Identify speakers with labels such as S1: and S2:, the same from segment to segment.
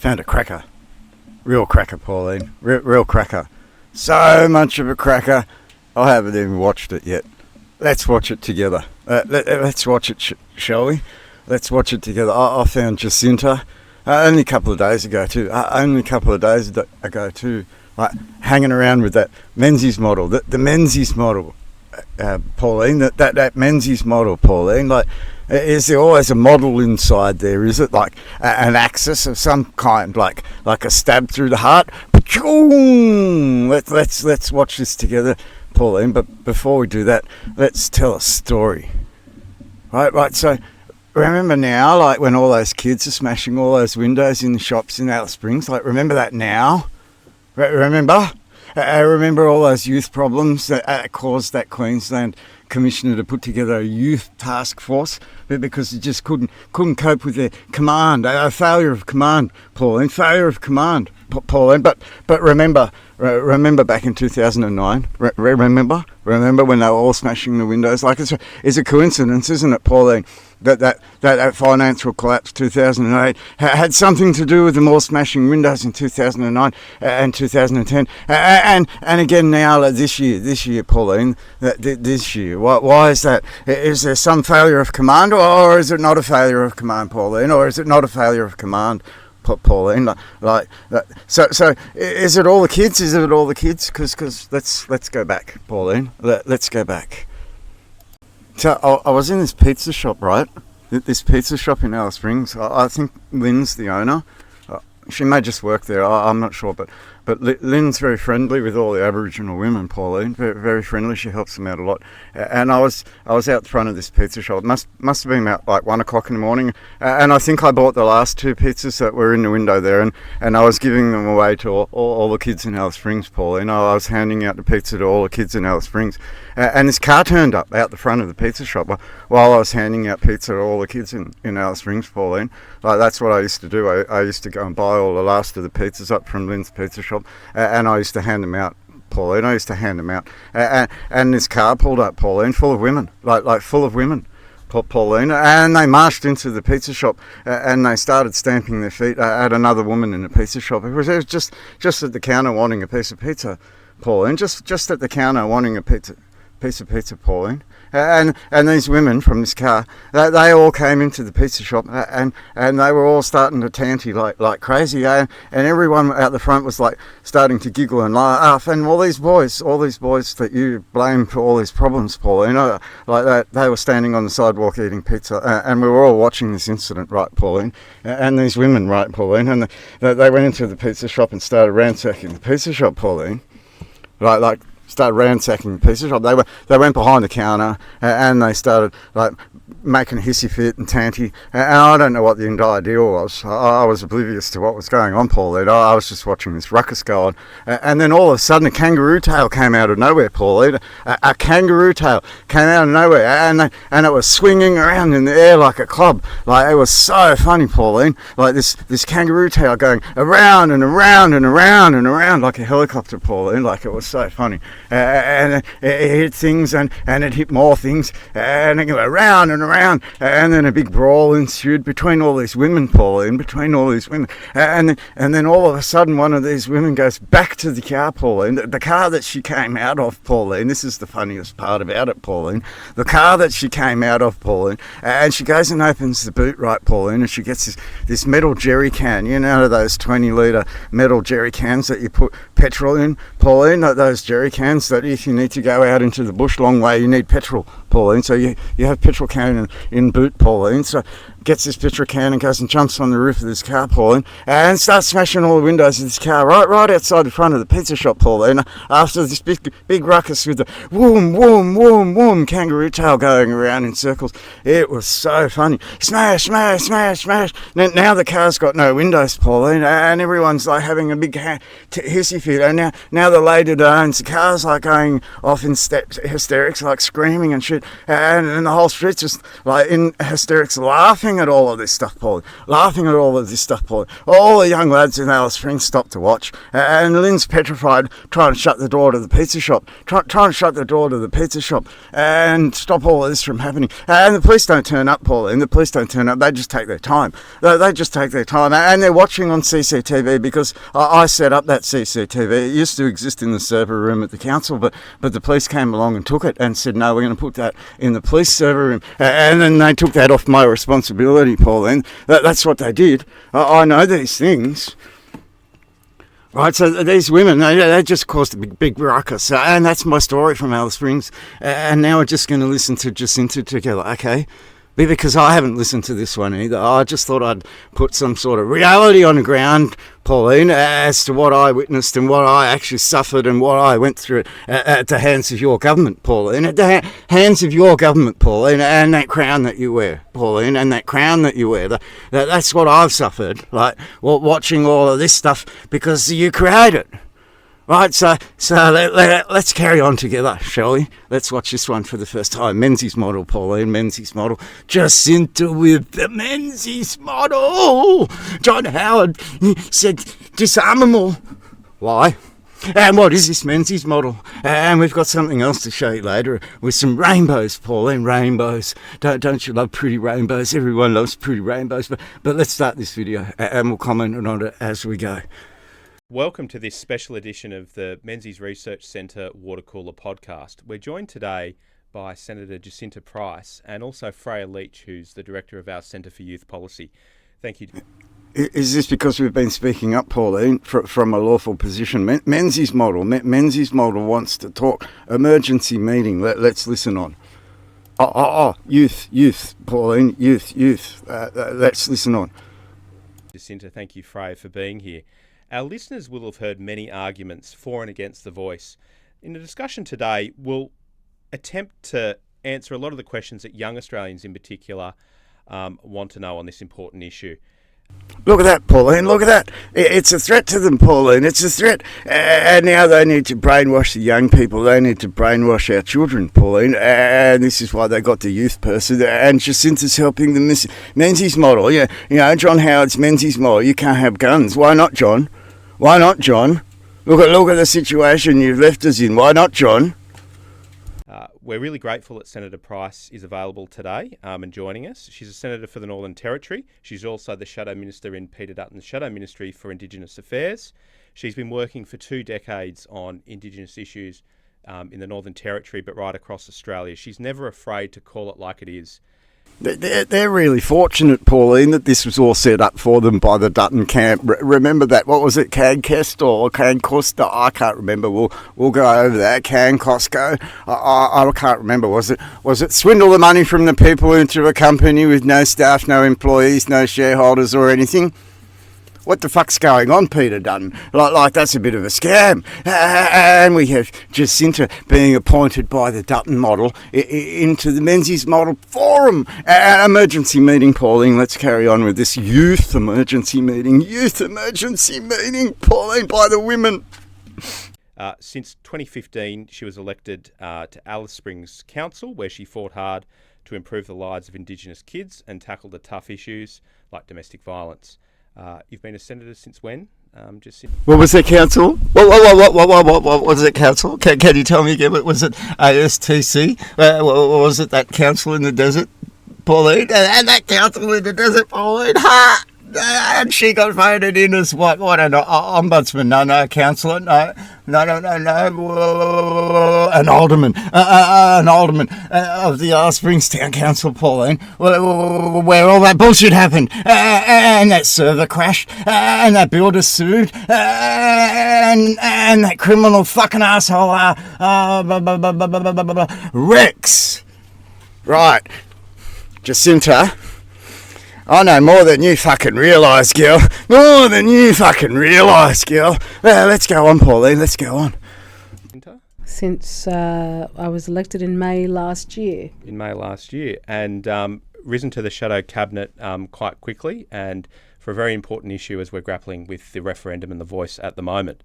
S1: Found a cracker. Real cracker, Pauline. Real cracker. So much of a cracker, I haven't even watched it yet. Let's watch it together. Let's watch it, shall we? Let's watch it together. I found Jacinta only a couple of days ago too. Like hanging around with that Menzies model, the Menzies model, Pauline. That Menzies model, Pauline. Like, is there always a model inside there? Is it like an axis of some kind, like a stab through the heart? Let's watch this together, Pauline. But before we do that, let's tell a story. Right. So remember now, like when all those kids are smashing all those windows in the shops in Alice Springs. Like remember that now. Remember? Remember all those youth problems that caused that Queensland Commissioner to put together a youth task force because he just couldn't cope with their command, a failure of command, Pauline, Pauline. But remember back in 2009. Remember when they were all smashing the windows? Like it's a coincidence, isn't it, Pauline? That financial collapse 2008 had something to do with them all smashing windows in 2009 and 2010 and again now this year, Pauline. This year, why is that? Is there some failure of command, or is it not a failure of command, Pauline? Or is it not a failure of command, Pauline? So is it all the kids? Because let's go back, Pauline. Let's go back. So I was in this pizza shop, right? This pizza shop in Alice Springs. I think Lynn's the owner. She may just work there. I'm not sure, but Lynn's very friendly with all the Aboriginal women, Pauline. Very, very friendly. She helps them out a lot. And I was out the front of this pizza shop. It must have been about like 1 o'clock in the morning. And I think I bought the last 2 pizzas that were in the window there, and I was giving them away to all the kids in Alice Springs, Pauline. I was handing out the pizza to all the kids in Alice Springs. And this car turned up out the front of the pizza shop while I was handing out pizza to all the kids in Alice Springs, Pauline. Like that's what I used to do. I used to go and buy all the last of the pizzas up from Lynn's pizza shop, and I used to hand them out, Pauline. And this car pulled up, Pauline, full of women, like full of women, Pauline, and they marched into the pizza shop and they started stamping their feet at another woman in the pizza shop. It was just at the counter wanting a piece of pizza, Pauline. Just at the counter wanting a piece of pizza, Pauline. And these women from this car, they all came into the pizza shop and they were all starting to tanty like crazy, and everyone out the front was like starting to giggle and laugh, and all these boys that you blame for all these problems, Pauline, like that, they were standing on the sidewalk eating pizza, and we were all watching this incident, right, Pauline? And these women, right, Pauline, and they went into the pizza shop and started ransacking the pizza shop, Pauline, like started ransacking the pizza shop. They went behind the counter and they started like making a hissy fit and tanty, and I don't know what the entire deal was. I was oblivious to what was going on, Pauline. I was just watching this ruckus go on, and then all of a sudden a kangaroo tail came out of nowhere, Pauline. A kangaroo tail came out of nowhere, and it was swinging around in the air like a club. Like it was so funny, Pauline. Like this kangaroo tail going around and around and around and around like a helicopter, Pauline. Like it was so funny. And it hit things and it hit more things, and it went around and around, and then a big brawl ensued between all these women, Pauline, and then all of a sudden one of these women goes back to the car, Pauline, the car that she came out of, Pauline. This is the funniest part about it, Pauline. The car that she came out of, Pauline, and she goes and opens the boot, right, Pauline, and she gets this metal jerry can, you know, those 20-litre metal jerry cans that you put petrol in, Pauline, those jerry cans that if you need to go out into the bush long way, you need petrol, Pauline. So you have petrol can in boot, Pauline. So gets this petrol can and goes and jumps on the roof of this car, Pauline, and starts smashing all the windows of this car right outside the front of the pizza shop, Pauline. After this big ruckus with the woom kangaroo tail going around in circles, it was so funny. Smash. Now the car's got no windows, Pauline, and everyone's like having a big hissy fit. And now the lady that owns the car's like going off in hysterics, like screaming and shit. it, and the whole street's just like in hysterics, laughing at all of this stuff, Pauline. All the young lads in Alice Springs stopped to watch, and Lynn's petrified, trying to shut the door to the pizza shop, and stop all of this from happening. And the police don't turn up, Pauline. The police don't turn up. They just take their time. They just take their time, and they're watching on CCTV because I set up that CCTV. It used to exist in the server room at the council, but the police came along and took it and said, no, we're going to put that in the police server room. And then they took that off my responsibility, Pauline. That's what they did. I know these things. Right, so these women, they just caused a big ruckus. And that's my story from Alice Springs. And now we're just going to listen to Jacinta together, okay? Because I haven't listened to this one either. I just thought I'd put some sort of reality on the ground, Pauline, as to what I witnessed and what I actually suffered and what I went through at the hands of your government, Pauline. At the hands of your government, Pauline, and that crown that you wear, Pauline, and that crown that you wear. That's what I've suffered, like watching all of this stuff because you create it. Right, so let's carry on together, shall we? Let's watch this one for the first time. Menzies Model, Pauline, Menzies Model. Jacinta with the Menzies Model. John Howard said, disarm them all. Why? And what is this Menzies Model? And we've got something else to show you later with some rainbows, Pauline, rainbows. Don't you love pretty rainbows? Everyone loves pretty rainbows. But let's start this video and we'll comment on it as we go.
S2: Welcome to this special edition of the Menzies Research Centre Water Cooler podcast. We're joined today by Senator Jacinta Price and also Freya Leach, who's the Director of our Centre for Youth Policy. Thank you.
S1: Is this because we've been speaking up, Pauline, from a lawful position? Menzies Model wants to talk. Emergency meeting, let's listen on. Youth, Pauline, youth. Let's listen on.
S2: Jacinta, thank you, Freya, for being here. Our listeners will have heard many arguments for and against the voice. In the discussion today, we'll attempt to answer a lot of the questions that young Australians in particular want to know on this important issue.
S1: Look at that, Pauline, look at that. It's a threat to them, Pauline, it's a threat. And now they need to brainwash the young people. They need to brainwash our children, Pauline. And this is why they got the youth person. And Jacinta's helping the Menzies Model. Yeah, you know, John Howard's Menzies Model. You can't have guns. Why not, John? Why not, John? Look at the situation you've left us in. Why not, John?
S2: We're really grateful that Senator Price is available today and joining us. She's a Senator for the Northern Territory. She's also the Shadow Minister in Peter Dutton's Shadow Ministry for Indigenous Affairs. She's been working for 2 decades on Indigenous issues in the Northern Territory, but right across Australia. She's never afraid to call it like it is.
S1: They're really fortunate, Pauline, that this was all set up for them by the Dutton camp. Remember that? What was it, Cankest or Cancosta? I can't remember. We'll go over that. Cancosco. I can't remember. Was it swindle the money from the people into a company with no staff, no employees, no shareholders or anything? What the fuck's going on, Peter Dutton? Like that's a bit of a scam. And we have Jacinta being appointed by the Dutton model into the Menzies Model Forum. Emergency meeting, Pauline. Let's carry on with this youth emergency meeting, Pauline, by the women.
S2: Since 2015, she was elected to Alice Springs Council, where she fought hard to improve the lives of Indigenous kids and tackle the tough issues like domestic violence. You've been a senator since when?
S1: What was that, council? What was it, council? Can you tell me again? Was it ASTC? Was it that council in the desert, Pauline? And that council in the desert, Pauline? Ha! And she got voted in as what an ombudsman? No, councillor, no, an alderman of the Alice Springs Town Council, Pauline, where all that bullshit happened, and that server crashed, and that builder sued, and that criminal fucking asshole, Rex. Right, Jacinta. I know more than you fucking realise, girl. More than you fucking realise, girl. Well, let's go on, Pauline. Let's go on.
S3: Since I was elected in May last year.
S2: And risen to the shadow cabinet quite quickly, and for a very important issue as we're grappling with the referendum and the voice at the moment.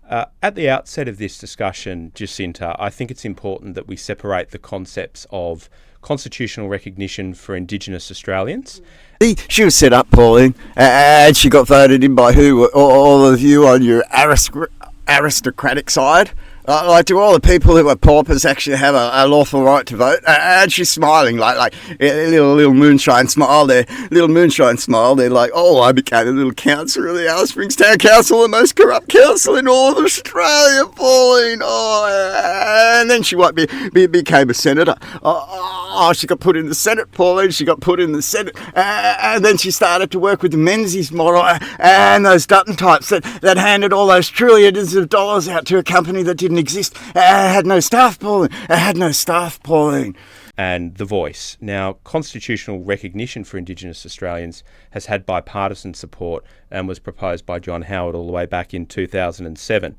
S2: At the outset of this discussion, Jacinta, I think it's important that we separate the concepts of constitutional recognition for Indigenous Australians.
S1: She was set up, Pauline, and she got voted in by who? All of you on your aristocratic side. Like, do all the people who are paupers actually have a lawful right to vote? And she's smiling, like a little moonshine smile there. Little moonshine smile. They're like, oh, I became a little councillor of the Alice Springs Town Council, the most corrupt council in all of Australia, Pauline. Oh, and then she became a senator. Oh, she got put in the Senate, Pauline. She got put in the Senate. And then she started to work with the Menzies Model and those Dutton types that handed all those trillions of dollars out to a company that didn't exist. Had no staff, Pauline.
S2: And The Voice. Now, constitutional recognition for Indigenous Australians has had bipartisan support and was proposed by John Howard all the way back in 2007.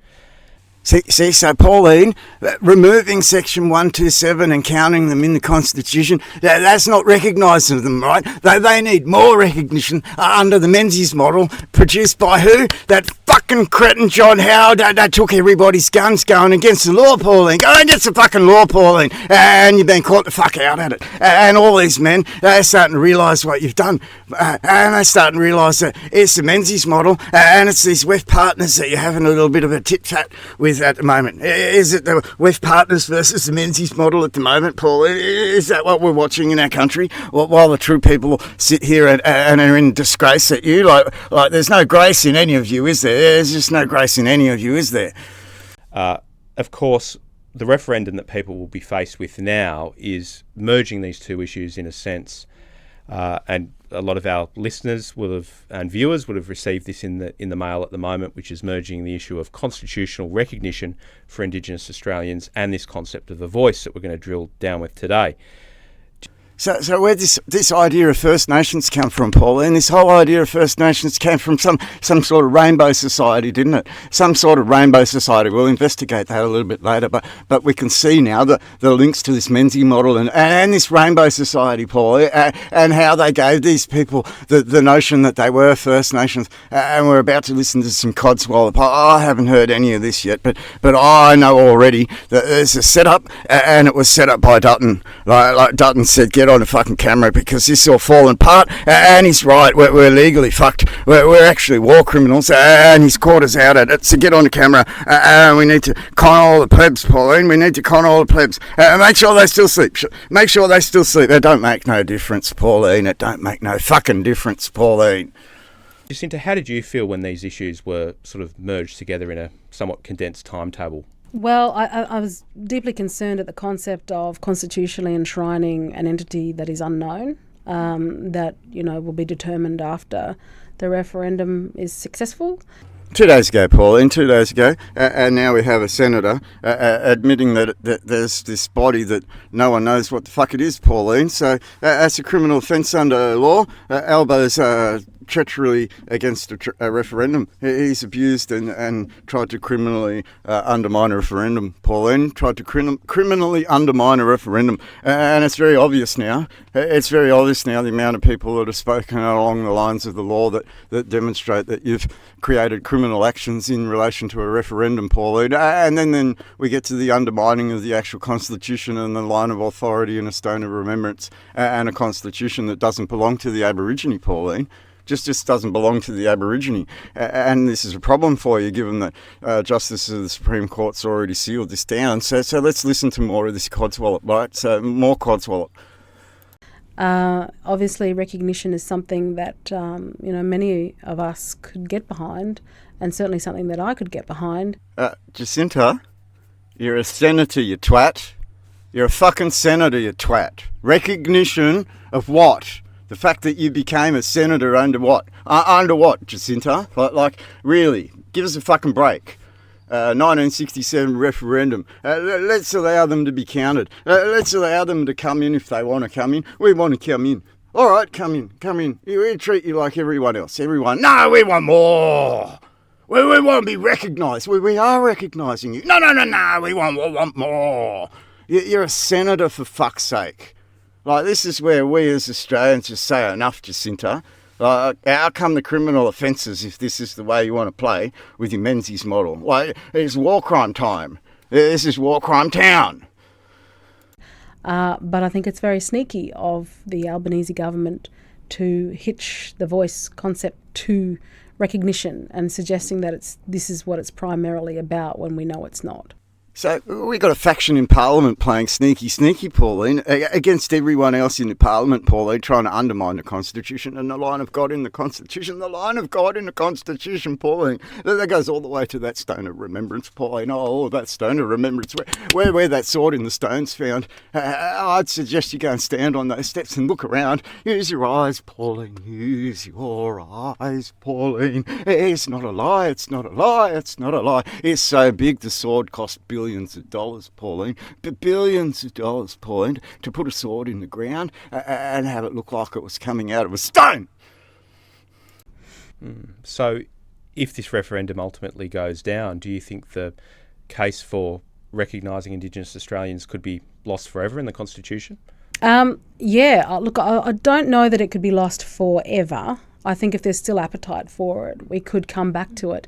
S1: See, so Pauline, removing Section 127 and counting them in the Constitution, that's not recognising them, right? They need more recognition under the Menzies Model, produced by who? That fucking cretin John Howard that took everybody's guns going against the law, Pauline. Go against the fucking law, Pauline. And you've been caught the fuck out at it. And all these men, they're starting to realise what you've done. And they're starting to realise that it's the Menzies Model and it's these WEF partners that you're having a little bit of a tit-tat with at the moment. Is it the WEF partners versus the Menzies Model at the moment, Paul? Is that what we're watching in our country? While the true people sit here and are in disgrace at you? Like there's no grace in any of you, is there? There's just no grace in any of you, is there?
S2: Of course, the referendum that people will be faced with now is merging these two issues in a sense. And a lot of our listeners and viewers would have received this in the mail at the moment, which is merging the issue of constitutional recognition for Indigenous Australians and this concept of the voice that we're going to drill down with today.
S1: So where this idea of First Nations come from, Paul? And this whole idea of First Nations came from some sort of rainbow society, didn't it? Some sort of rainbow society. We'll investigate that a little bit later, but we can see now the links to this Menzies Model and this rainbow society, Paul, and how they gave these people the notion that they were First Nations. And we're about to listen to some codswallop. I haven't heard any of this yet, but I know already that there's a setup, and it was set up by Dutton. Like Dutton said, get on the fucking camera because this is all falling apart, and he's right, we're legally fucked, we're actually war criminals, and he's caught us out at it, so get on the camera, and we need to con all the plebs, Pauline, we need to con all the plebs, make sure they still sleep, it don't make no difference, Pauline, it don't make no fucking difference, Pauline.
S2: Jacinta, how did you feel when these issues were sort of merged together in a somewhat condensed timetable?
S3: Well, I was deeply concerned at the concept of constitutionally enshrining an entity that is unknown, that, will be determined after the referendum is successful.
S1: 2 days ago, Pauline, and now we have a senator admitting that there's this body that no one knows what the fuck it is, Pauline. So that's a criminal offence under law. Albo's treachery against a referendum. He's abused and tried to criminally undermine a referendum, Pauline. Tried to criminally undermine a referendum. And it's very obvious now. It's very obvious now the amount of people that have spoken along the lines of the law that demonstrate that you've created criminal actions in relation to a referendum, Pauline. And then we get to the undermining of the actual Constitution and the line of authority and a stone of remembrance and a Constitution that doesn't belong to the Aborigine, Pauline. Just doesn't belong to the Aborigine. And this is a problem for you, given that Justice of the Supreme Court's already sealed this down. So let's listen to more of this codswallop, right? So more codswallop.
S3: Obviously, recognition is something that, many of us could get behind, and certainly something that I could get behind.
S1: Jacinta, you're a senator, you twat. You're a fucking senator, you twat. Recognition of what? The fact that you became a senator under what? Under what, Jacinta? Like, really, give us a fucking break. 1967 referendum. Let's allow them to be counted. Let's allow them to come in if they want to come in. We want to come in. All right, come in. We treat you like everyone else. No, we want more. We want to be recognised. We are recognising you. No, we want more. You're a senator, for fuck's sake. Like, this is where we as Australians just say enough, Jacinta. How come the criminal offences, if this is the way you want to play with your Menzies model? Like, it's war crime time. This is war crime town.
S3: But I think it's very sneaky of the Albanese government to hitch the voice concept to recognition and suggesting that this is what it's primarily about when we know it's not.
S1: So we got a faction in Parliament playing sneaky, Pauline, against everyone else in the Parliament, Pauline, trying to undermine the Constitution and the line of God in the Constitution, Pauline. That goes all the way to that stone of remembrance, Pauline. Oh, that stone of remembrance, where that sword in the stone's found. I'd suggest you go and stand on those steps and look around. Use your eyes, Pauline. Use your eyes, Pauline. It's not a lie. It's so big the sword cost billions of dollars, Pauline, billions of dollars, Pauline, to put a sword in the ground and have it look like it was coming out of a stone.
S2: So if this referendum ultimately goes down, do you think the case for recognising Indigenous Australians could be lost forever in the Constitution?
S3: Look, I don't know that it could be lost forever. I think if there's still appetite for it, we could come back to it.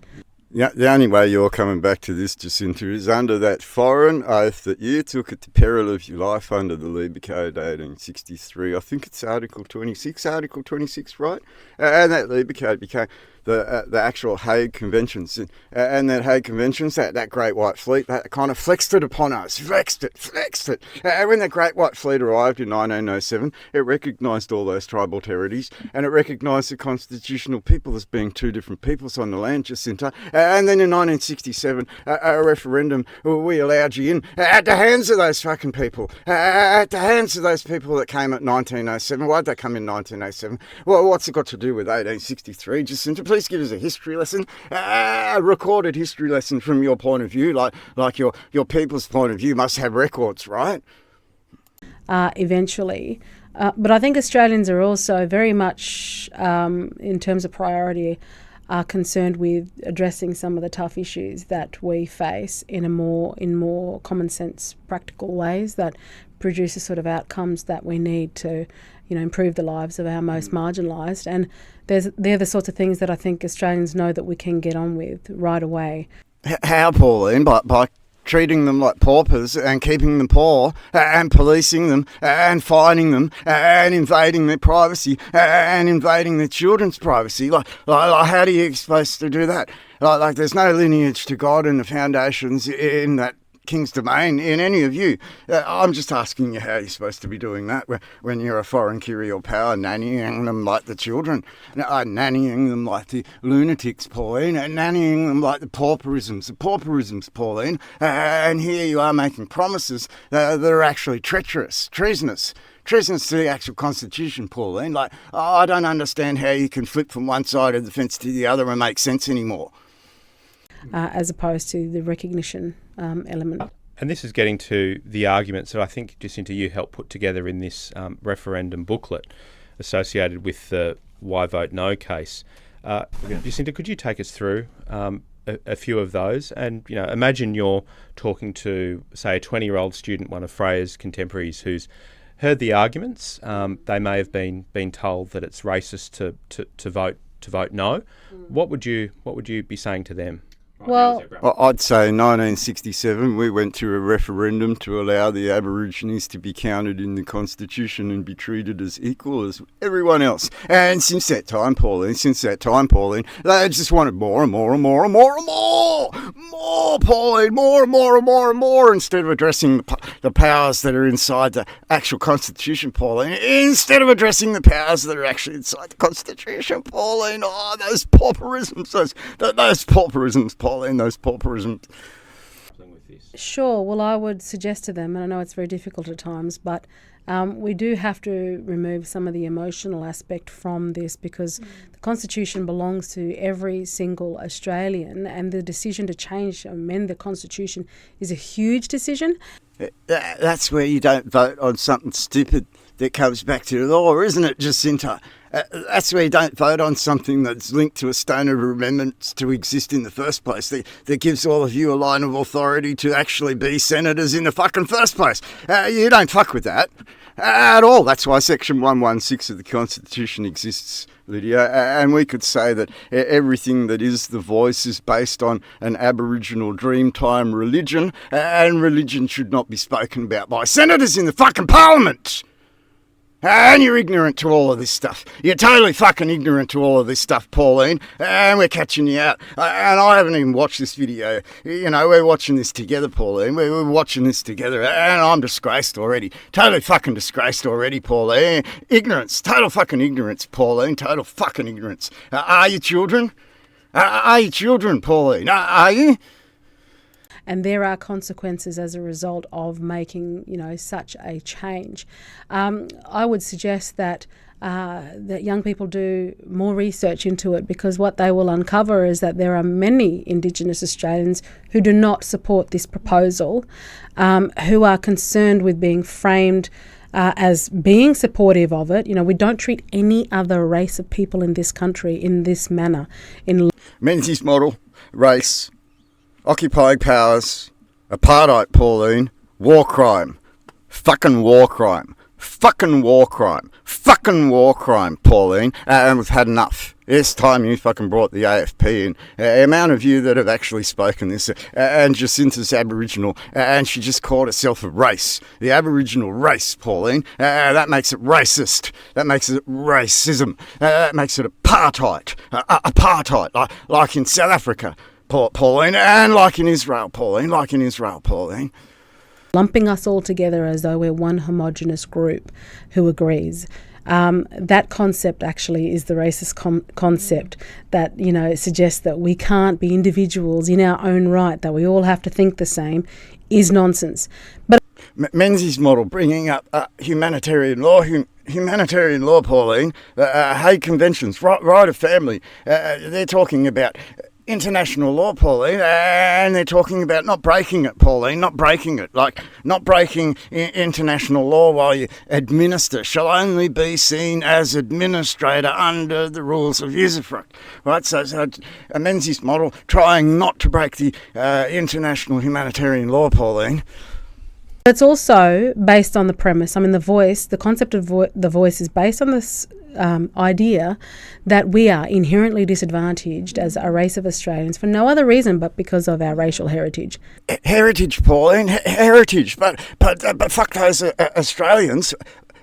S1: Yeah, the only way you're coming back to this, Jacinta, is under that foreign oath that you took at the peril of your life under the Labour Code 1863. I think it's Article 26, right? And that Labour Code became the actual Hague Conventions. And that Hague Conventions, that Great White Fleet, that kind of flexed it upon us. Flexed it. And when the Great White Fleet arrived in 1907, it recognised all those tribal territories, and it recognised the constitutional people as being two different peoples on the land, Jacinta. And then in 1967, a referendum, we allowed you in at the hands of those fucking people. At the hands of those people that came at 1907. Why'd they come in 1907? Well, what's it got to do with 1863, Jacinta? Please give us a history lesson, a recorded history lesson from your point of view, like your people's point of view must have records, right?
S3: Eventually. But I think Australians are also very much, in terms of priority, are concerned with addressing some of the tough issues that we face in more common sense, practical ways that produce the sort of outcomes that we need to, improve the lives of our most marginalised. And they're the sorts of things that I think Australians know that we can get on with right away.
S1: How, Pauline? By treating them like paupers and keeping them poor and policing them and fining them and invading their privacy and invading their children's privacy. Like how do you supposed to do that? Like there's no lineage to God and the foundations in that King's Domain in any of you. I'm just asking you how you're supposed to be doing that when you're a foreign imperial power, nannying them like the children, nannying them like the lunatics, Pauline, and nannying them like the pauperisms, Pauline. And here you are making promises that are actually treacherous to the actual Constitution, Pauline. I don't understand how you can flip from one side of the fence to the other and make sense anymore.
S3: As opposed to the recognition element.
S2: And this is getting to the arguments that I think, Jacinta, you helped put together in this referendum booklet associated with the Why Vote No case. Jacinta, could you take us through a few of those? And, imagine you're talking to, say, a 20-year-old student, one of Freya's contemporaries, who's heard the arguments. They may have been told that it's racist to vote no. What would you be saying to them?
S3: Well,
S1: I'd say in 1967 we went through a referendum to allow the Aborigines to be counted in the Constitution and be treated as equal as everyone else. And since that time, Pauline, they just wanted more and more and more and more and more. More, Pauline, more and more and more and more, instead of addressing the powers that are inside the actual Constitution, Pauline. Instead of addressing the powers that are actually inside the Constitution, Pauline. Oh, those pauperisms, those pauperisms, Pauline, those pauperisms.
S3: Sure. Well, I would suggest to them, and I know it's very difficult at times, but we do have to remove some of the emotional aspect from this, because the Constitution belongs to every single Australian, and the decision to change, amend the Constitution is a huge decision.
S1: That's where you don't vote on something stupid that comes back to the law, isn't it, Jacinta? That's where you don't vote on something that's linked to a stone of remembrance to exist in the first place, that gives all of you a line of authority to actually be senators in the fucking first place. You don't fuck with that. at all. That's why Section 116 of the Constitution exists, Lydia. And we could say that everything that is the voice is based on an Aboriginal Dreamtime religion, and religion should not be spoken about by senators in the fucking parliament. And you're ignorant to all of this stuff. You're totally fucking ignorant to all of this stuff, Pauline. And we're catching you out. And I haven't even watched this video. You know, we're watching this together, Pauline. We're watching this together. And I'm disgraced already. Totally fucking disgraced already, Pauline. Ignorance. Total fucking ignorance, Pauline. Total fucking ignorance. Are you children? Are you children, Pauline? Are you?
S3: And there are consequences as a result of making, such a change. I would suggest that young people do more research into it, because what they will uncover is that there are many Indigenous Australians who do not support this proposal, who are concerned with being framed as being supportive of it. We don't treat any other race of people in this country in this manner.
S1: Menzies Model, race, occupying powers, apartheid, Pauline, war crime, fucking war crime, fucking war crime, fucking war crime, Pauline, and we've had enough. It's time you fucking brought the AFP in. The amount of you that have actually spoken this, and Jacinta's Aboriginal, and she just called herself a race, the Aboriginal race, Pauline. That makes it racist. That makes it racism. That makes it apartheid. Apartheid, like in South Africa, Pauline, and like in Israel, Pauline,
S3: Lumping us all together as though we're one homogenous group who agrees. That concept actually is the racist concept that, suggests that we can't be individuals in our own right, that we all have to think the same, is nonsense. But
S1: Menzies Model bringing up humanitarian law, Pauline, Hague Conventions, right of family. They're talking about international law, Pauline, and they're talking about not breaking it, Pauline, not breaking it. Like, not breaking international law while you administer shall only be seen as administrator under the rules of usufruct. Right, so a Menzies Model trying not to break the international humanitarian law, Pauline.
S3: it's also based on the premise. The concept of the voice is based on this idea that we are inherently disadvantaged as a race of Australians for no other reason but because of our racial heritage.
S1: Heritage, Pauline, heritage. But fuck those Australians.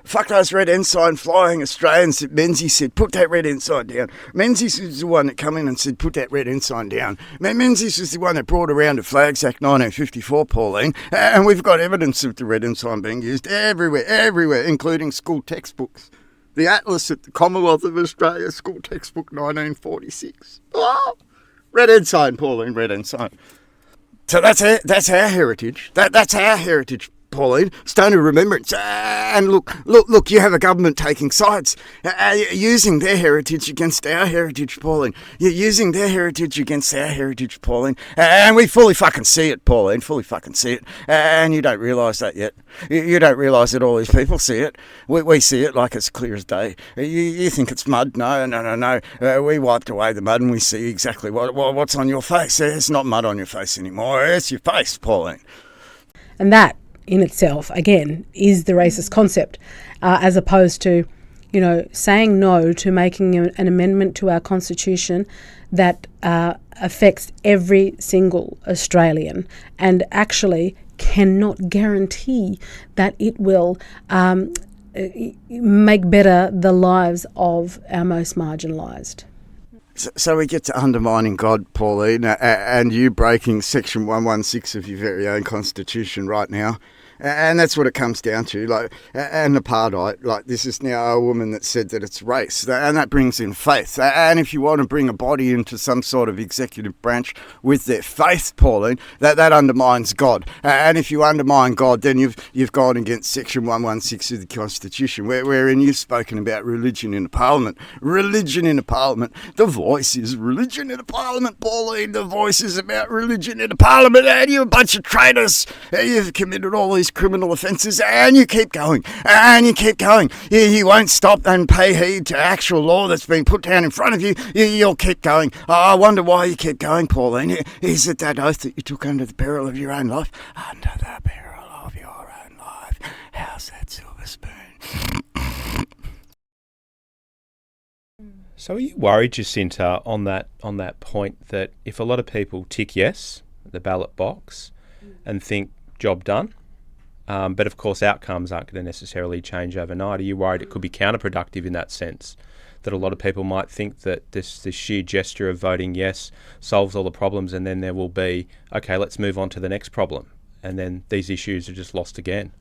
S1: Fuck those red ensign flying Australians that Menzies said, put that red ensign down. Menzies was the one that come in and said, put that red ensign down. Menzies was the one that brought around the Flags Act 1954, Pauline. And we've got evidence of the red ensign being used everywhere, including school textbooks. The Atlas at the Commonwealth of Australia, school textbook 1946. Oh, red ensign, Pauline, red ensign. So that's our heritage. That's our heritage, Pauline. Stone of remembrance. And look, you have a government taking sides, using their heritage against our heritage, Pauline. You're using their heritage against our heritage, Pauline. And we fully fucking see it, Pauline, fully fucking see it. And you don't realise that yet. You don't realise that all these people see it. We see it like it's clear as day. You think it's mud? No. We wiped away the mud and we see exactly what's on your face. It's not mud on your face anymore. It's your face, Pauline.
S3: And that in itself, again, is the racist concept, as opposed to, saying no to making an amendment to our constitution that affects every single Australian and actually cannot guarantee that it will make better the lives of our most marginalised.
S1: So we get to undermining God, Pauline, and you breaking Section 116 of your very own constitution right now. And that's what it comes down to, and apartheid. This is now a woman that said that it's race, and that brings in faith. And if you want to bring a body into some sort of executive branch with their faith, Pauline, that undermines God. And if you undermine God, then you've gone against Section 116 of the Constitution, wherein you've spoken about religion in the Parliament. Religion in the Parliament. The voice is religion in the Parliament, Pauline. The voice is about religion in the Parliament, and you're a bunch of traitors. You've committed all these criminal offences, and you keep going, you won't stop and pay heed to actual law that's been put down in front of you. You'll keep going. I wonder why you keep going, Pauline. Is it that oath that you took under the peril of your own life? Under the peril of your own life. How's that, silver spoon?
S2: So are you worried, Jacinta, on that point that if a lot of people tick yes at the ballot box and think job done, but of course outcomes aren't going to necessarily change overnight, are you worried it could be counterproductive in that sense? That a lot of people might think that this sheer gesture of voting yes solves all the problems, and then there will be, okay, let's move on to the next problem, and then these issues are just lost again.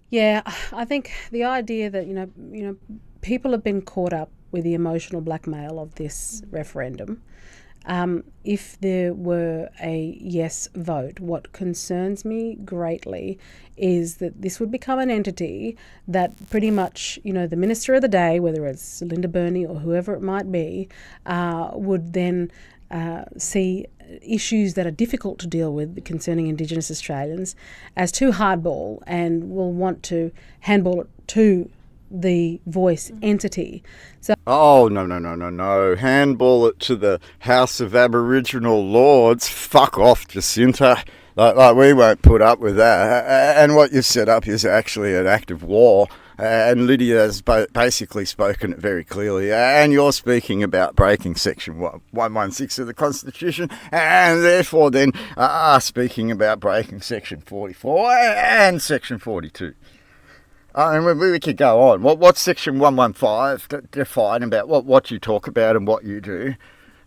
S3: Yeah, I think the idea that people have been caught up with the emotional blackmail of this referendum. If there were a yes vote, what concerns me greatly is that this would become an entity that pretty much, the minister of the day, whether it's Linda Burney or whoever it might be, would then see issues that are difficult to deal with concerning Indigenous Australians as too hardball and will want to handball it to the voice entity. So
S1: Oh, no. Handball it to the House of Aboriginal Lords. Fuck off, Jacinta. Like we won't put up with that. And what you've set up is actually an act of war. And Lydia has basically spoken it very clearly. And you're speaking about breaking Section 116 of the Constitution, and therefore then are speaking about breaking Section 44 and Section 42. And we could go on. What's Section 115 define about what you talk about and what you do?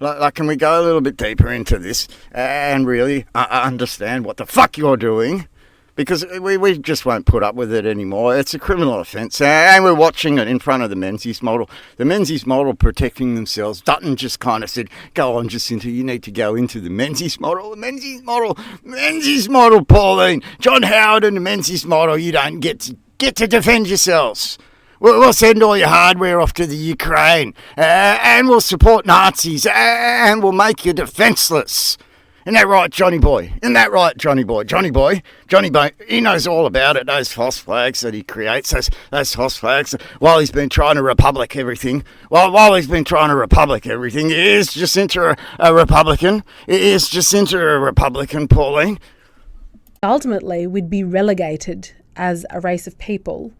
S1: Like, can we go a little bit deeper into this and really understand what the fuck you're doing? Because we just won't put up with it anymore. It's a criminal offence, and we're watching it in front of the Menzies Model. The Menzies Model protecting themselves. Dutton just kind of said, go on, Jacinta, you need to go into the Menzies Model. The Menzies Model, Pauline. John Howard and the Menzies Model, you don't get to defend yourselves. We'll send all your hardware off to the Ukraine, and we'll support Nazis, and we'll make you defenceless. Isn't that right, Johnny boy? Johnny boy, he knows all about it, those false flags that he creates, those false flags, while he's been trying to republic everything. While he's been trying to republic everything, is Jacinta a Republican? Is Jacinta a Republican, Pauline?
S3: ultimately, we'd be relegated as a race of people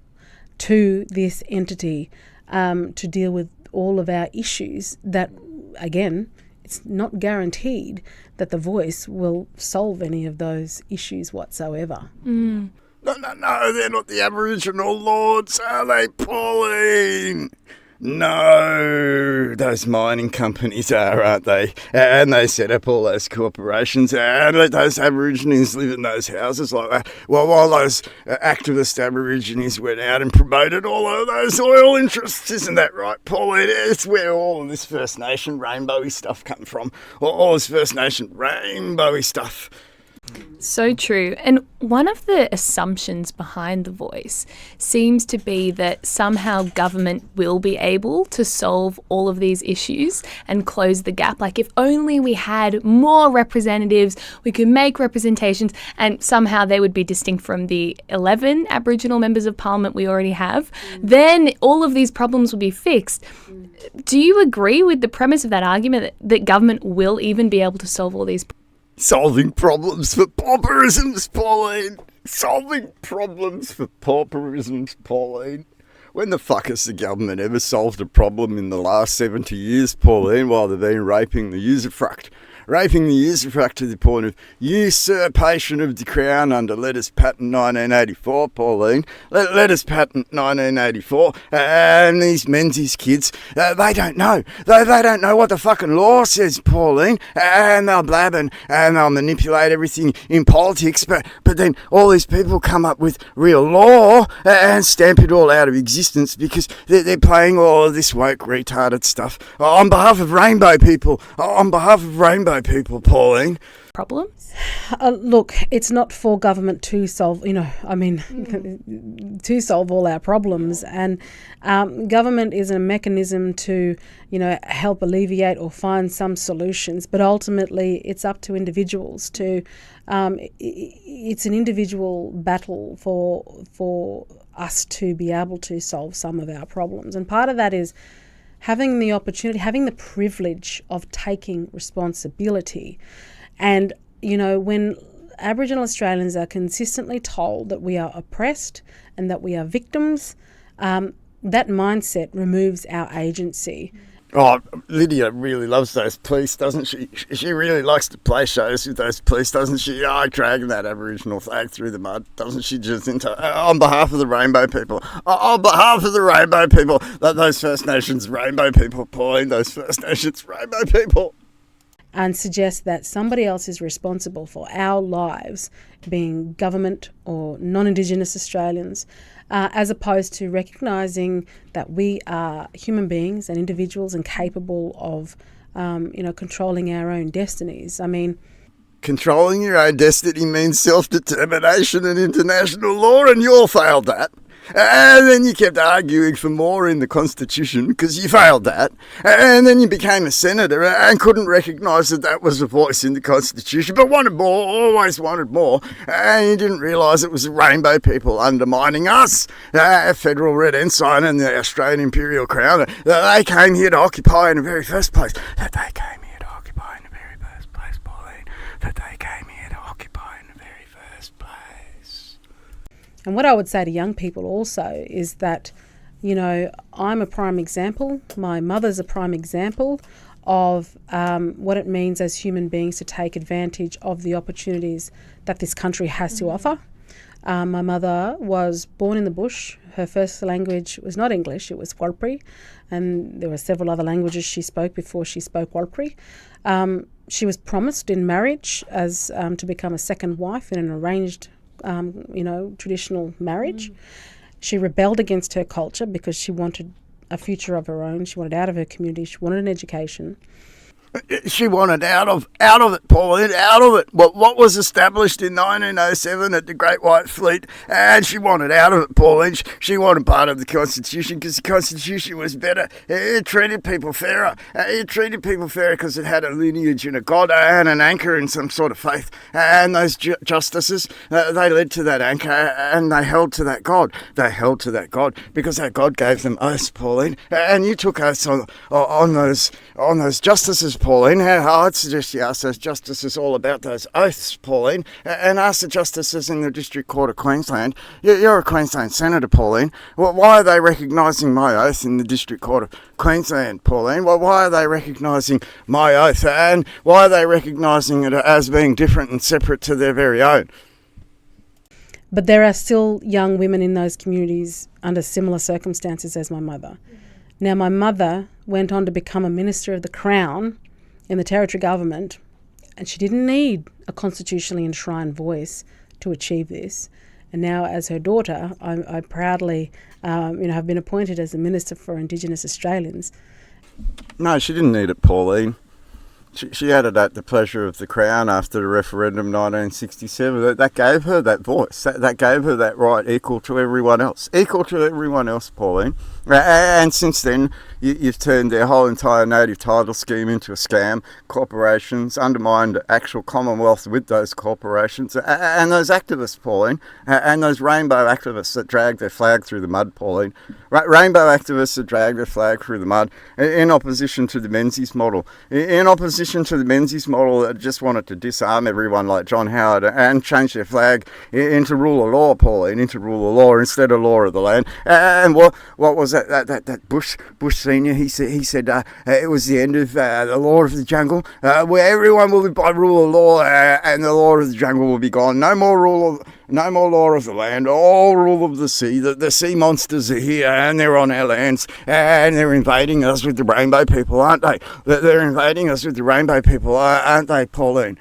S3: to this entity to deal with all of our issues that, again, it's not guaranteed that the voice will solve any of those issues whatsoever.
S1: No, they're not the Aboriginal Lords, are they, Pauline? No, those mining companies are, aren't they? And they set up all those corporations and let those Aborigines live in those houses like that. Well, while those activist Aborigines went out and promoted all of those oil interests, isn't that right, Pauline? It's where all of this First Nation rainbowy stuff comes from. All this First Nation rainbowy stuff.
S4: So true. And one of the assumptions behind the voice seems to be that somehow government will be able to solve all of these issues and close the gap. Like, if only we had more representatives, we could make representations, and somehow they would be distinct from the 11 Aboriginal members of Parliament we already have, then all of these problems will be fixed. Do you agree with the premise of that argument that government will even be able to solve all these problems?
S1: Solving problems for pauperisms, Pauline. Solving problems for pauperisms, Pauline. When the fuck has the government ever solved a problem in the last 70 years, Pauline, while they've been raping the usufruct? Raping the usufruct to the point of usurpation of the Crown under Letters Patent 1984, Pauline. Letters Patent 1984. And these Menzies kids, they don't know. They don't know what the fucking law says, Pauline. And they'll blab and they'll manipulate everything in politics. But then all these people come up with real law and stamp it all out of existence because they're playing all of this woke retarded stuff on behalf of rainbow people. People, Pauline.
S4: Problems?
S3: Look, it's not for government to solve, to solve all our problems. And government is a mechanism to, help alleviate or find some solutions. But ultimately, it's up to individuals to, it's an individual battle for us to be able to solve some of our problems. And part of that is having the opportunity, having the privilege of taking responsibility. And, when Aboriginal Australians are consistently told that we are oppressed and that we are victims, that mindset removes our agency.
S1: Oh, Lydia really loves those police, doesn't she? She really likes to play shows with those police, doesn't she? Oh, dragging that Aboriginal flag through the mud, doesn't she, Jacinta? On behalf of the Rainbow people. On behalf of the Rainbow people. Those First Nations Rainbow people, Pauline, those First Nations Rainbow people.
S3: And suggest that somebody else is responsible for our lives, being government or non-Indigenous Australians, as opposed to recognising that we are human beings and individuals and capable of, controlling our own destinies. I mean,
S1: controlling your own destiny means self-determination and international law, and you all failed that. And then you kept arguing for more in the Constitution because you failed that. And then you became a senator and couldn't recognise that that was a voice in the Constitution, but wanted more, always wanted more. And you didn't realise it was the Rainbow people undermining us. Federal Red Ensign and the Australian Imperial Crown, they came here to occupy in the very first place. That they came here to occupy in the very first place, Pauline. That they came here to occupy in the very first place.
S3: And what I would say to young people also is that, I'm a prime example, my mother's a prime example of what it means as human beings to take advantage of the opportunities that this country has to offer. My mother was born in the bush. Her first language was not English, it was Warlpiri, and there were several other languages she spoke before she spoke Warlpiri. She was promised in marriage as to become a second wife in an arranged traditional marriage. She rebelled against her culture because she wanted a future of her own. She wanted out of her community. She wanted an education.
S1: She wanted out of it, Pauline, out of it. What was established in 1907 at the Great White Fleet, and she wanted out of it, Pauline. She wanted part of the Constitution because the Constitution was better. It treated people fairer. It treated people fairer because it had a lineage and a God and an anchor in some sort of faith. And those justices, they led to that anchor and they held to that God. They held to that God because that God gave them oaths, Pauline. And you took oaths on those justices, Pauline. I'd suggest you ask those justices all about those oaths, Pauline, and ask the justices in the District Court of Queensland. You're a Queensland Senator, Pauline. Why are they recognising my oath in the District Court of Queensland, Pauline? Why are they recognising my oath, and why are they recognising it as being different and separate to their very own?
S3: But there are still young women in those communities under similar circumstances as my mother. Now, my mother went on to become a Minister of the Crown in the Territory Government, and she didn't need a constitutionally enshrined voice to achieve this. And now, as her daughter, I proudly have been appointed as the Minister for Indigenous Australians.
S1: No, she didn't need it, Pauline. She had it at the pleasure of the Crown after the referendum 1967. That gave her that voice. That gave her that right equal to everyone else. Equal to everyone else, Pauline. And since then, you've turned their whole entire native title scheme into a scam. Corporations, undermined actual Commonwealth with those corporations. And those activists, Pauline. And those rainbow activists that drag their flag through the mud, Pauline. Rainbow activists that drag their flag through the mud in opposition to the Menzies Model. In opposition to the Menzies Model that just wanted to disarm everyone like John Howard and change their flag into rule of law, Pauline, into rule of law instead of law of the land. And what was that Bush senior? He said it was the end of the law of the jungle, where everyone will be by rule of law and the law of the jungle will be gone. No more law of the land, all rule of the sea. The sea monsters are here and they're on our lands and they're invading us with the rainbow people, aren't they? They're invading us with the rainbow people, aren't they, Pauline?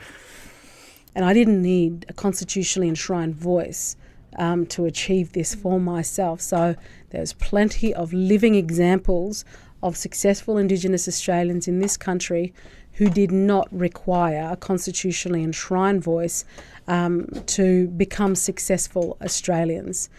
S3: And I didn't need a constitutionally enshrined voice to achieve this for myself. So there's plenty of living examples of successful Indigenous Australians in this country who did not require a constitutionally enshrined voice to become successful Australians.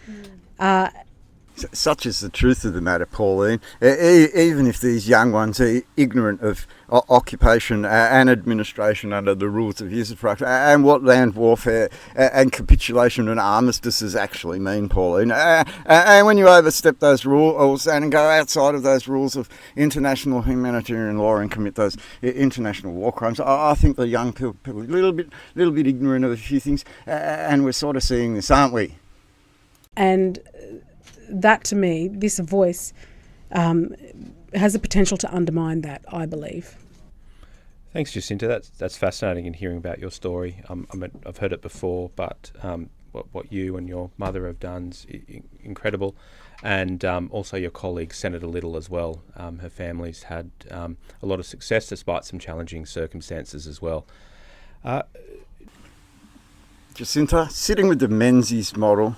S1: Such is the truth of the matter, Pauline. Even if these young ones are ignorant of occupation and administration under the rules of usufruct, and what land warfare and capitulation and armistices actually mean, Pauline. And when you overstep those rules and go outside of those rules of international humanitarian law and commit those international war crimes, I think the young people are a little bit ignorant of a few things, and we're sort of seeing this, aren't we? And
S3: that, to me, this voice has the potential to undermine that, I believe.
S2: Thanks, Jacinta. That's fascinating in hearing about your story. I've heard it before, but what you and your mother have done is incredible, and also your colleague Senator Little as well. Her family's had a lot of success despite some challenging circumstances as well.
S1: Jacinta, sitting with the Menzies Model,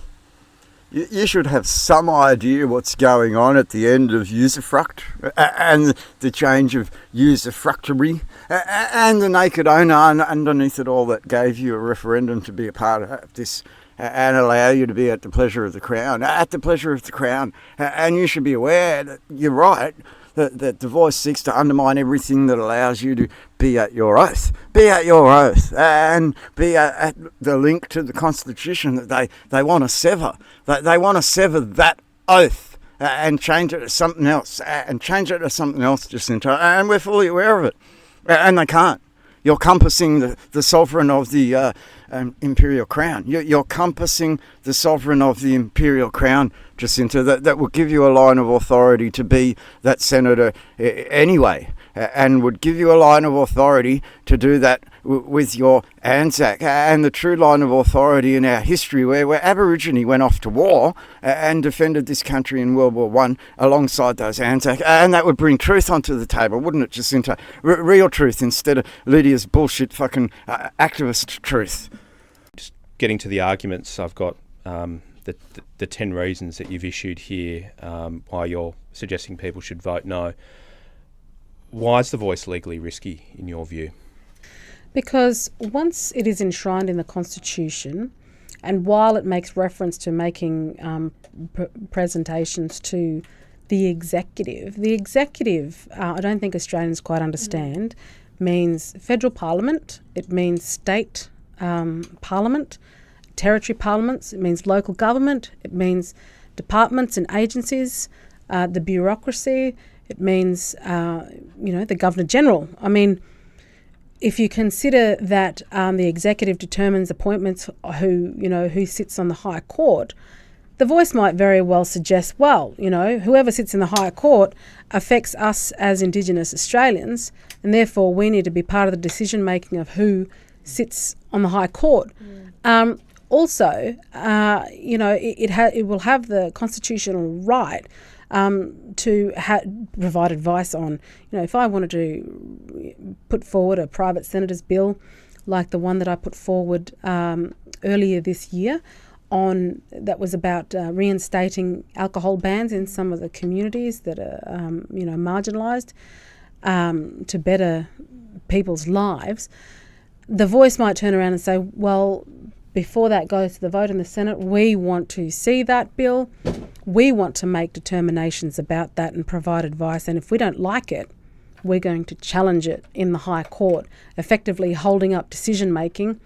S1: you should have some idea what's going on at the end of usufruct and the change of usufructory and the naked owner underneath it all that gave you a referendum to be a part of this and allow you to be at the pleasure of the Crown. And you should be aware that you're right, that the voice seeks to undermine everything that allows you to be at your oath. And be at the link to the Constitution that they want to sever. They want to sever that oath and change it to something else. Jacinta. And we're fully aware of it. And they can't. You're compassing the sovereign of the imperial crown. You're compassing the sovereign of the imperial crown, Jacinta, that will give you a line of authority to be that senator anyway, and would give you a line of authority to do that with your Anzac, and the true line of authority in our history where Aborigine went off to war and defended this country in World War I alongside those Anzac, and that would bring truth onto the table, wouldn't it, Jacinta? Real truth instead of Lydia's bullshit fucking activist truth.
S2: Just getting to the arguments, I've got the 10 reasons that you've issued here why you're suggesting people should vote no. Why is the voice legally risky in your view?
S3: Because once it is enshrined in the Constitution, and while it makes reference to making presentations to the executive, I don't think Australians quite understand, means federal parliament, it means state parliament, territory parliaments, it means local government, it means departments and agencies, the bureaucracy, it means, the Governor-General. I mean, if you consider that the executive determines appointments who sits on the High Court, the voice might very well suggest, whoever sits in the High Court affects us as Indigenous Australians, and therefore we need to be part of the decision-making of who sits on the High Court. Also, it will have the constitutional right to provide advice on, if I wanted to put forward a private senator's bill like the one that I put forward earlier this year that was about reinstating alcohol bans in some of the communities that are, marginalised to better people's lives, the voice might turn around and say, well, before that goes to the vote in the Senate, we want to see that bill. We want to make determinations about that and provide advice. And if we don't like it, we're going to challenge it in the High Court, effectively holding up decision-making.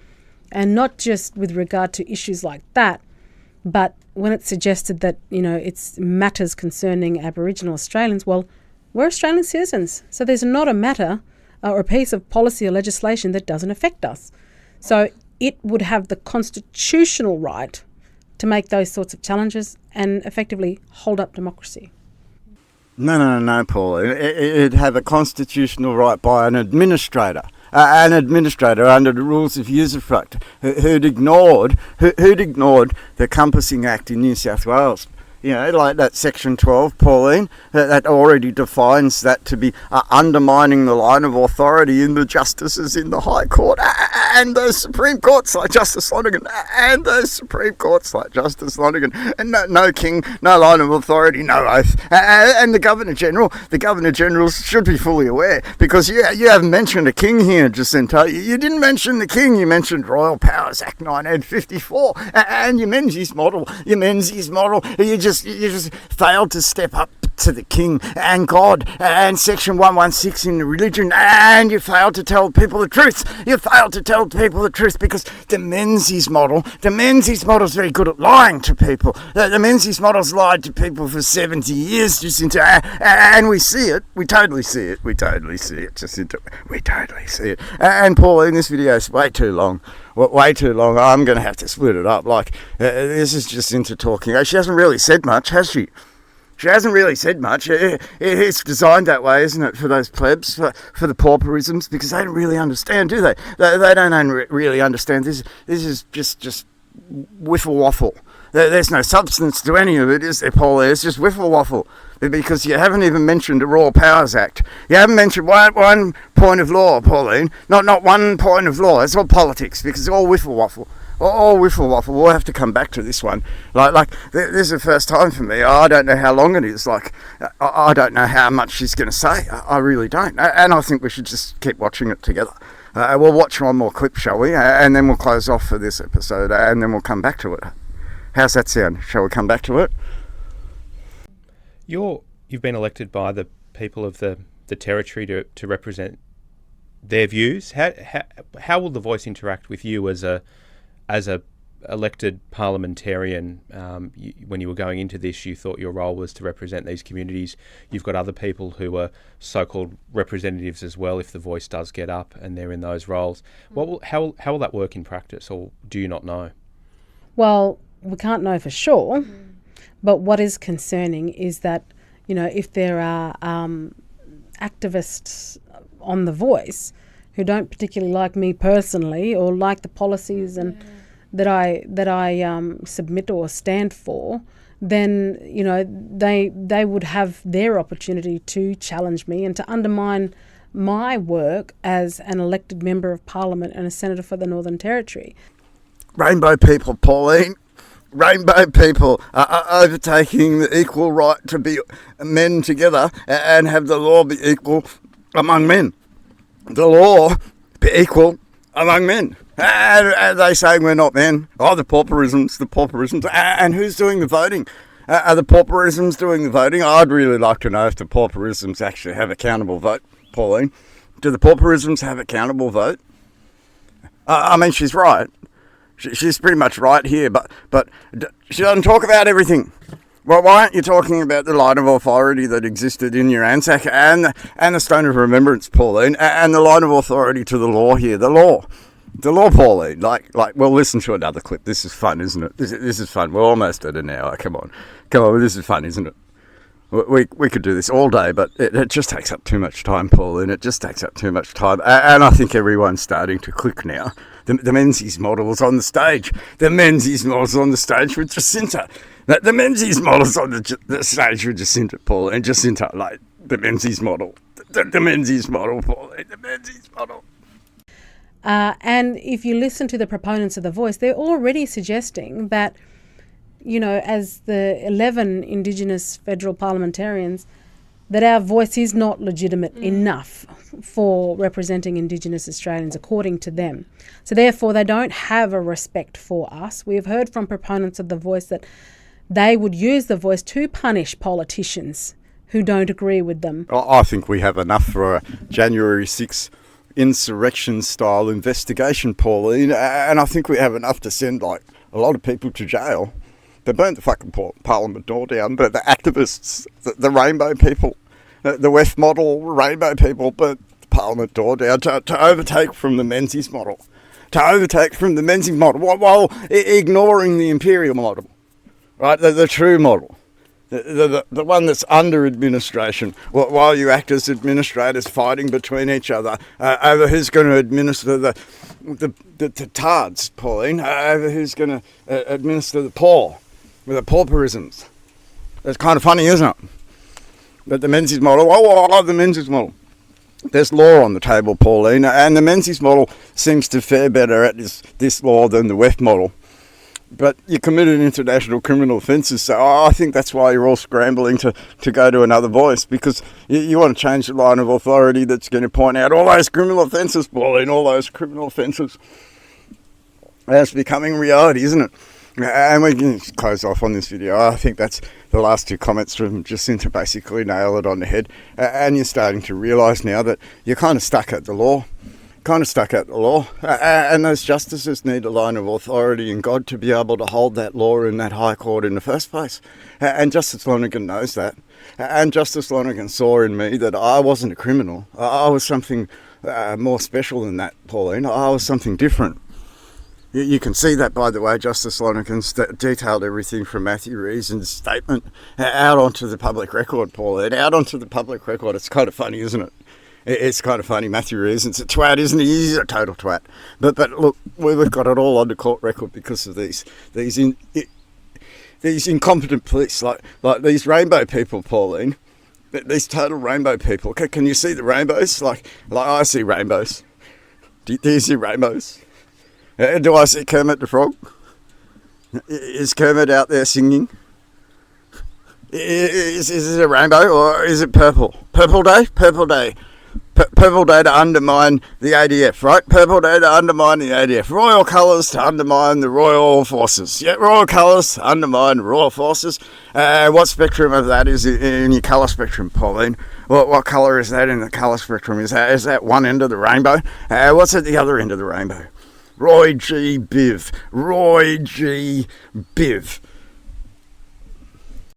S3: And not just with regard to issues like that, but when it's suggested that, it's matters concerning Aboriginal Australians, well, we're Australian citizens. So there's not a matter or a piece of policy or legislation that doesn't affect us. So it would have the constitutional right to make those sorts of challenges and effectively hold up democracy.
S1: No, Paul. It'd have a constitutional right by an administrator under the rules of usufruct who'd ignored the Compassing Act in New South Wales. Like that Section 12, Pauline, that already defines that to be undermining the line of authority in the justices in the High Court and those Supreme Courts like Justice Lonergan and no king, no line of authority, no oath. And the Governor-General should be fully aware, because you haven't mentioned a king here, Jacinta. You didn't mention the king, you mentioned Royal Powers Act 1954 and your Menzies Model. You just failed to step up to the king and God and section 116 in the religion, and you failed to tell people the truth. You failed to tell people the truth because the Menzies model is very good at lying to people. The Menzies model's lied to people for 70 years, Jacinta, and we see it. We totally see it. Jacinta. We totally see it. And Pauline, this video is way too long. Way too long. I'm going to have to split it up. This is Jacinta talking. She hasn't really said much, has she? She hasn't really said much. It's designed that way, isn't it, for those plebs, for the pauperisms, because they don't really understand, do they? They don't really understand. This is just wiffle waffle. There's no substance to any of it, is there, Paul? It's just wiffle waffle, because you haven't even mentioned the Raw Powers Act. You haven't mentioned one point of law, Pauline. Not one point of law. It's all politics, because it's all wiffle waffle. All wiffle waffle. We'll have to come back to this one. This is the first time for me. I don't know how long it is. I don't know how much she's going to say. I really don't. And I think we should just keep watching it together. We'll watch one more clip, shall we? And then we'll close off for this episode, and then we'll come back to it. How's that sound? Shall we come back to it?
S2: You've been elected by the people of the territory to represent their views. How will the Voice interact with you as a elected parliamentarian? When you were going into this, you thought your role was to represent these communities. You've got other people who are so-called representatives as well if the Voice does get up and they're in those roles. How will that work in practice, or do you not know?
S3: Well, we can't know for sure, but what is concerning is that, if there are activists on The Voice who don't particularly like me personally or like the policies and that I submit or stand for, then they would have their opportunity to challenge me and to undermine my work as an elected member of Parliament and a senator for the Northern Territory.
S1: Rainbow people, Pauline. Rainbow people are overtaking the equal right to be men together and have the law be equal among men. The law be equal among men. And they say we're not men. Oh, the pauperisms. And who's doing the voting? Are the pauperisms doing the voting? I'd really like to know if the pauperisms actually have accountable vote, Pauline. Do the pauperisms have accountable vote? I mean, she's right. She's pretty much right here, but she doesn't talk about everything. Well, why aren't you talking about the line of authority that existed in your ANZAC and the Stone of Remembrance, Pauline, and the line of authority to the law here, the law, Pauline? We'll listen to another clip. This is fun, isn't it? This is fun. We're almost at an hour. Come on. This is fun, isn't it? We could do this all day, but it just takes up too much time, Pauline. It just takes up too much time. And I think everyone's starting to click now. The Menzies model's on the stage. The Menzies model's on the stage with Jacinta. The Menzies model's on the stage with Jacinta, Pauline. Jacinta, the Menzies model. The Menzies model, Pauline. The Menzies model.
S3: And if you listen to the proponents of The Voice, they're already suggesting that, as the 11 Indigenous federal parliamentarians, that our voice is not legitimate enough for representing Indigenous Australians, according to them. So therefore, they don't have a respect for us. We have heard from proponents of The Voice that they would use The Voice to punish politicians who don't agree with them.
S1: I think we have enough for a January 6th insurrection-style investigation, Pauline, and I think we have enough to send, a lot of people to jail. They burnt the fucking Parliament door down, but the activists, the rainbow people, the West model rainbow people burnt the Parliament door down to overtake from the Menzies model. While ignoring the imperial model, right? The true model. The one that's under administration, while you act as administrators fighting between each other over who's going to administer the tards, Pauline, over who's going to administer the poor, with the pauperisms. That's kind of funny, isn't it? But the Menzies model, the Menzies model. There's law on the table, Pauline, and the Menzies model seems to fare better at this law than the West model. But you committed international criminal offences, so I think that's why you're all scrambling to go to another Voice, because you want to change the line of authority that's going to point out all those criminal offences, Pauline, all those criminal offences. That's becoming reality, isn't it? And we can close off on this video. I think that's the last two comments from Jacinta basically nail it on the head. And you're starting to realise now that you're kind of stuck at the law. And those justices need a line of authority in God to be able to hold that law in that High Court in the first place. And Justice Lonergan knows that. And Justice Lonergan saw in me that I wasn't a criminal. I was something more special than that, Pauline. I was something different. You can see that, by the way. Justice Lonergan's detailed everything from Matthew Reason's statement out onto the public record, Pauline. Out onto the public record. It's kind of funny, isn't it? It's kind of funny. Matthew Reason's a twat, isn't he? He's a total twat. But look, we've got it all on the court record because of these incompetent police, like these rainbow people, Pauline. These total rainbow people. Can you see the rainbows? Like I see rainbows. Do you see rainbows? Do I see Kermit the Frog? Is Kermit out there singing? Is it a rainbow or is it purple? Purple day? Purple day. Purple day to undermine the ADF, right? Purple day to undermine the ADF. Royal colours to undermine the royal forces. Yeah, royal colours to undermine royal forces. What spectrum of that is in your colour spectrum, Pauline? What colour is that in the colour spectrum? Is that one end of the rainbow? What's at the other end of the rainbow? Roy G. Biv.